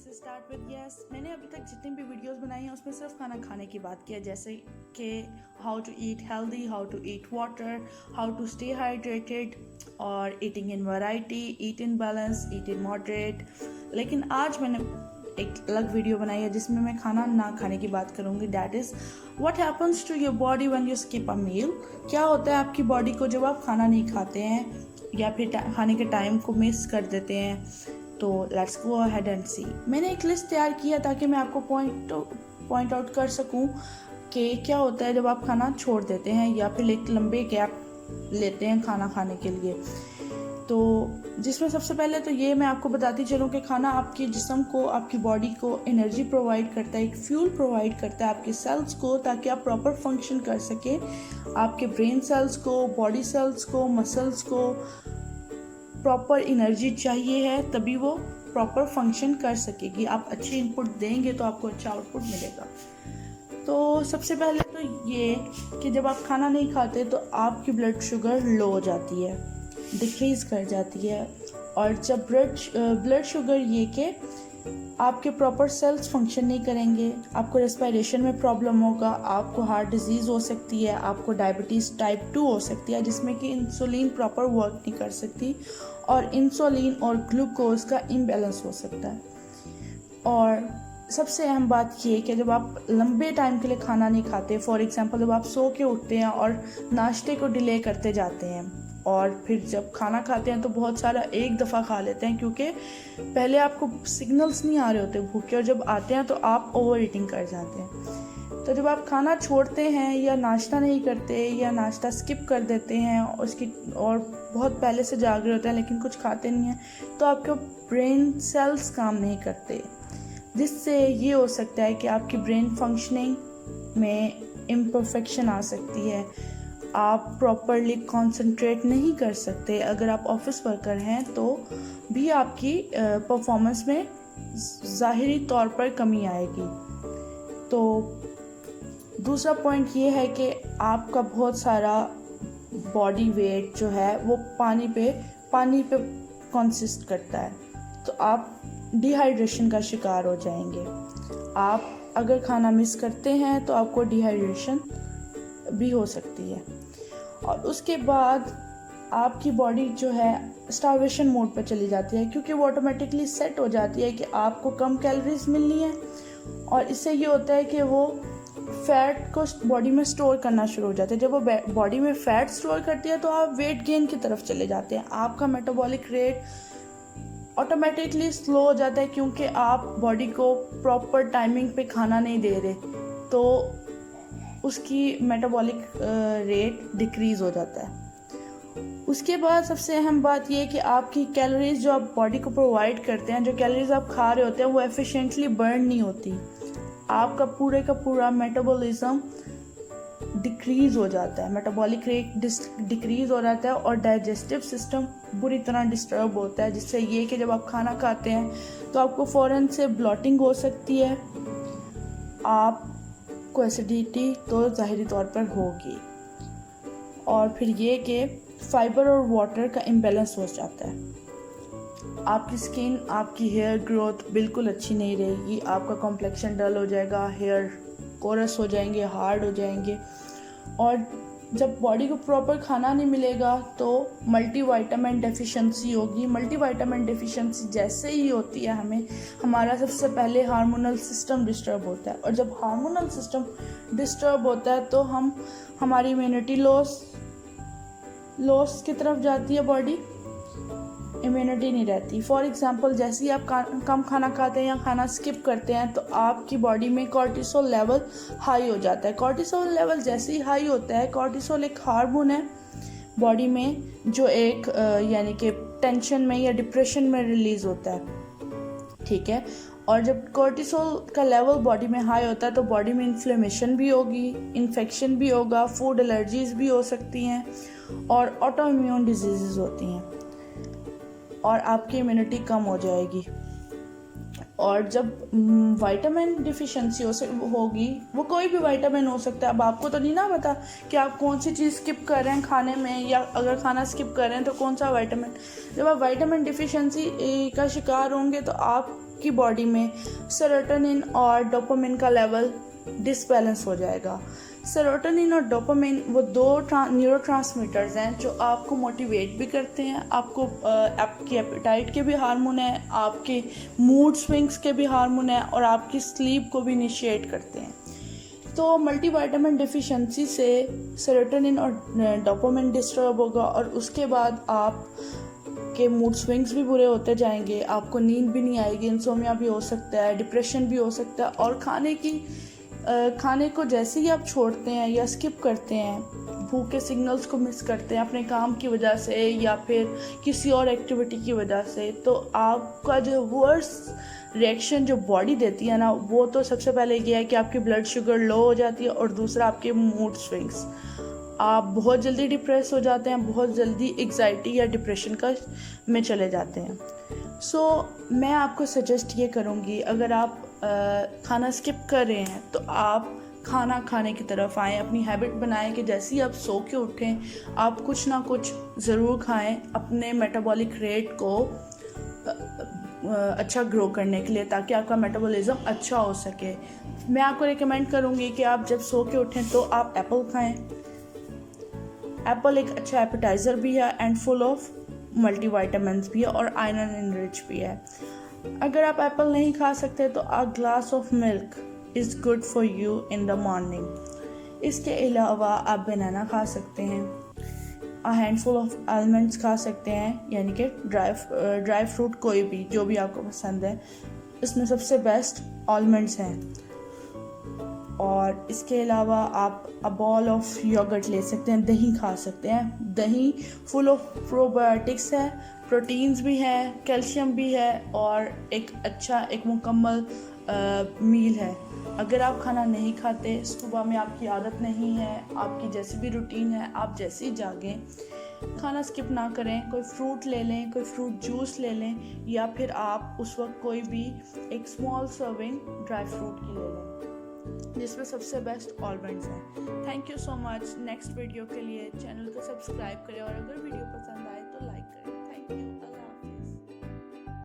से start with yes. मैंने अभी तक जितनी भी वीडियोस बनाई हैं उसमें सिर्फ खाना खाने की बात की है, जैसे कि how to eat healthy, how to eat water, how to stay hydrated और eating in variety, eat in balance, eat in moderate. लेकिन आज मैंने एक अलग वीडियो बनाई है जिसमें मैं खाना ना खाने की बात करूँगी। That is what happens to your body when you skip a meal. क्या होता है आपकी बॉडी को जब आप खाना नहीं खाते हैं या फिर खाने के टाइम को मिस कर देते हैं। तो लेट्स गो अहेड एंड सी। मैंने एक लिस्ट तैयार किया ताकि मैं आपको पॉइंट आउट कर सकूं कि क्या होता है जब आप खाना छोड़ देते हैं या फिर एक लंबे गैप लेते हैं खाना खाने के लिए। तो जिसमें सबसे पहले तो ये मैं आपको बताती चलूँ कि खाना आपके जिस्म को, आपकी बॉडी को एनर्जी प्रोवाइड करता है, एक फ्यूल प्रोवाइड करता है आपके सेल्स को, ताकि आप प्रॉपर फंक्शन कर सकें। आपके ब्रेन सेल्स को, बॉडी सेल्स को, मसल्स को प्रॉपर एनर्जी चाहिए है, तभी वो प्रॉपर फंक्शन कर सकेगी। आप अच्छी इनपुट देंगे तो आपको अच्छा आउटपुट मिलेगा। तो सबसे पहले तो ये कि जब आप खाना नहीं खाते तो आपकी ब्लड शुगर लो हो जाती है, डिक्रीज़ कर जाती है। और जब ब्लड शुगर ये कि आपके प्रॉपर सेल्स फंक्शन नहीं करेंगे, आपको रेस्पिरेशन में प्रॉब्लम होगा, आपको हार्ट डिजीज़ हो सकती है, आपको डायबिटीज़ टाइप 2 हो सकती है जिसमें कि इंसुलिन प्रॉपर वर्क नहीं कर सकती और इंसुलिन और ग्लूकोज का इम्बैलेंस हो सकता है। और सबसे अहम बात ये है कि जब आप लंबे टाइम के लिए खाना नहीं खाते, फॉर एग्जांपल जब आप सो के उठते हैं और नाश्ते को डिले करते जाते हैं और फिर जब खाना खाते हैं तो बहुत सारा एक दफ़ा खा लेते हैं क्योंकि पहले आपको सिग्नल्स नहीं आ रहे होते भूखे, और जब आते हैं तो आप ओवर ईटिंग कर जाते हैं। तो जब आप खाना छोड़ते हैं या नाश्ता नहीं करते या नाश्ता स्किप कर देते हैं और बहुत पहले से जाग रहे होते हैं लेकिन कुछ खाते नहीं हैं, तो आपके ब्रेन सेल्स काम नहीं करते, जिससे ये हो सकता है कि आपकी ब्रेन फंक्शनिंग में इम्परफेक्शन आ सकती है। आप प्रॉपरली कंसंट्रेट नहीं कर सकते। अगर आप ऑफिस वर्कर हैं तो भी आपकी परफॉर्मेंस में ज़ाहिरी तौर पर कमी आएगी। तो दूसरा पॉइंट ये है कि आपका बहुत सारा बॉडी वेट जो है वो पानी पे कंसिस्ट करता है, तो आप डिहाइड्रेशन का शिकार हो जाएंगे। आप अगर खाना मिस करते हैं तो आपको डिहाइड्रेशन भी हो सकती है। और उसके बाद आपकी बॉडी जो है स्टार्वेशन मोड पर चली जाती है क्योंकि वो ऑटोमेटिकली सेट हो जाती है कि आपको कम कैलोरीज मिलनी है। और इससे ये होता है कि वो फैट को बॉडी में स्टोर करना शुरू हो जाता है। जब वो बॉडी में फैट स्टोर करती है तो आप वेट गेन की तरफ चले जाते हैं। आपका मेटाबॉलिक रेट ऑटोमेटिकली स्लो हो जाता है क्योंकि आप बॉडी को प्रॉपर टाइमिंग पे खाना नहीं दे रहे, तो उसकी मेटाबॉलिक रेट डिक्रीज़ हो जाता है। उसके बाद सबसे अहम बात ये है कि आपकी कैलोरीज जो आप बॉडी को प्रोवाइड करते हैं, जो कैलोरीज आप खा रहे होते हैं वो एफिशिएंटली बर्न नहीं होती। आपका पूरे का पूरा मेटाबॉलिज्म डिक्रीज़ हो जाता है, मेटाबॉलिक रेट डिक्रीज़ हो जाता है और डाइजेस्टिव सिस्टम बुरी तरह डिस्टर्ब होता है, जिससे ये कि जब आप खाना खाते हैं तो आपको फ़ौरन से ब्लॉटिंग हो सकती है, आपको एसिडिटी तो ज़ाहिरी तौर पर होगी। और फिर ये कि फाइबर और वाटर का इम्बैलेंस हो जाता है। आपकी स्किन, आपकी हेयर ग्रोथ बिल्कुल अच्छी नहीं रहेगी, आपका कॉम्प्लेक्शन डल हो जाएगा, हेयर कोरस हो जाएंगे, हार्ड हो जाएंगे। और जब बॉडी को प्रॉपर खाना नहीं मिलेगा तो मल्टीविटामिन डेफिशिएंसी होगी। मल्टीविटामिन डेफिशिएंसी जैसे ही होती है हमारा सबसे पहले हार्मोनल सिस्टम डिस्टर्ब होता है, और जब हार्मोनल सिस्टम डिस्टर्ब होता है तो हमारी इम्यूनिटी लॉस की तरफ जाती है, बॉडी इम्यूनिटी नहीं रहती। फॉर एग्जांपल जैसे ही आप कम खाना खाते हैं या खाना स्किप करते हैं तो आपकी बॉडी में कॉर्टिसोल लेवल हाई हो जाता है। कॉर्टिसोल लेवल जैसे ही हाई होता है, कॉर्टिसोल एक हार्मोन है बॉडी में जो एक यानी कि टेंशन में या डिप्रेशन में रिलीज होता है, ठीक है। और जब कॉर्टिसोल का लेवल बॉडी में हाई होता है तो बॉडी में इन्फ्लेमेशन भी होगी, इन्फेक्शन भी होगा, फूड एलर्जीज भी हो सकती हैं और ऑटो इम्यून डिजीज़ होती हैं और आपकी इम्यूनिटी कम हो जाएगी। और जब विटामिन डिफिशिएंसी होगी, वो कोई भी विटामिन हो सकता है। अब आपको तो नहीं ना पता कि आप कौन सी चीज़ स्किप कर रहे हैं खाने में, या अगर खाना स्किप कर रहे हैं तो कौन सा विटामिन। जब आप विटामिन डिफिशिएंसी का शिकार होंगे तो आप आपकी बॉडी में सेरोटोनिन और डोपामिन का लेवल डिसबैलेंस हो जाएगा। सेरोटोनिन और डोपामिन वो दो न्यूरोट्रांसमीटर्स हैं जो आपको मोटिवेट भी करते हैं, आपकी एपेटाइट के भी हार्मोन हैं, आपके मूड स्विंग्स के भी हार्मोन हैं और आपकी स्लीप को भी इनिशिएट करते हैं। तो मल्टीविटामिन डिफिशिएंसी से सेरोटोनिन और डोपामिन डिस्टर्ब होगा और उसके बाद आप के मूड स्विंग्स भी बुरे होते जाएंगे, आपको नींद भी नहीं आएगी, इंसोमिया भी हो सकता है, डिप्रेशन भी हो सकता है। और खाने को जैसे ही आप छोड़ते हैं या स्किप करते हैं, भूख के सिग्नल्स को मिस करते हैं अपने काम की वजह से या फिर किसी और एक्टिविटी की वजह से, तो आपका जो वर्स रिएक्शन जो बॉडी देती है ना, वो तो सबसे पहले ये है कि आपकी ब्लड शुगर लो हो जाती है और दूसरा आपके मूड स्विंग्स, आप बहुत जल्दी डिप्रेस हो जाते हैं, बहुत जल्दी एग्जाइटी या डिप्रेशन में चले जाते हैं। सो मैं आपको सजेस्ट ये करूँगी, अगर आप खाना स्किप कर रहे हैं तो आप खाना खाने की तरफ आएँ, अपनी हैबिट बनाएं कि जैसे ही आप सो के उठें आप कुछ ना कुछ ज़रूर खाएं अपने मेटाबॉलिक रेट को अच्छा ग्रो करने के लिए, ताकि आपका मेटाबॉलिज्म अच्छा हो सके। मैं आपको रिकमेंड करूँगी कि आप जब सो के उठें तो आप एप्पल खाएं। एप्पल एक अच्छा एपेटाइज़र भी है एंड फुल ऑफ मल्टीविटामिन्स भी है और आयरन एनरिच भी है। अगर आप एप्पल नहीं खा सकते तो a glass of milk is good for you in the morning. इसके अलावा आप बनाना खा सकते हैं, अ हैंडफुल ऑफ आलमंड्स खा सकते हैं, यानी कि ड्राई फ्रूट कोई भी जो भी आपको पसंद है, इसमें सबसे बेस्ट आलमंड्स हैं। और इसके अलावा आप अ बॉल ऑफ योगर्ट ले सकते हैं, दही खा सकते हैं। दही फुल ऑफ प्रोबायोटिक्स है, प्रोटीन्स भी है, कैल्शियम भी है और एक मुकम्मल मील है। अगर आप खाना नहीं खाते, सुबह में आपकी आदत नहीं है, आपकी जैसी भी रूटीन है, आप जैसे ही जागें खाना स्किप ना करें, कोई फ्रूट ले लें, कोई फ्रूट जूस ले लें, या फिर आप उस वक्त कोई भी एक स्मॉल सर्विंग ड्राई फ्रूट की ले लें, जिसमें सबसे बेस्ट आलमंड्स हैं। Thank you so much. Next video के लिए चैनल को सब्सक्राइब करें और अगर वीडियो पसंद आए तो लाइक करें।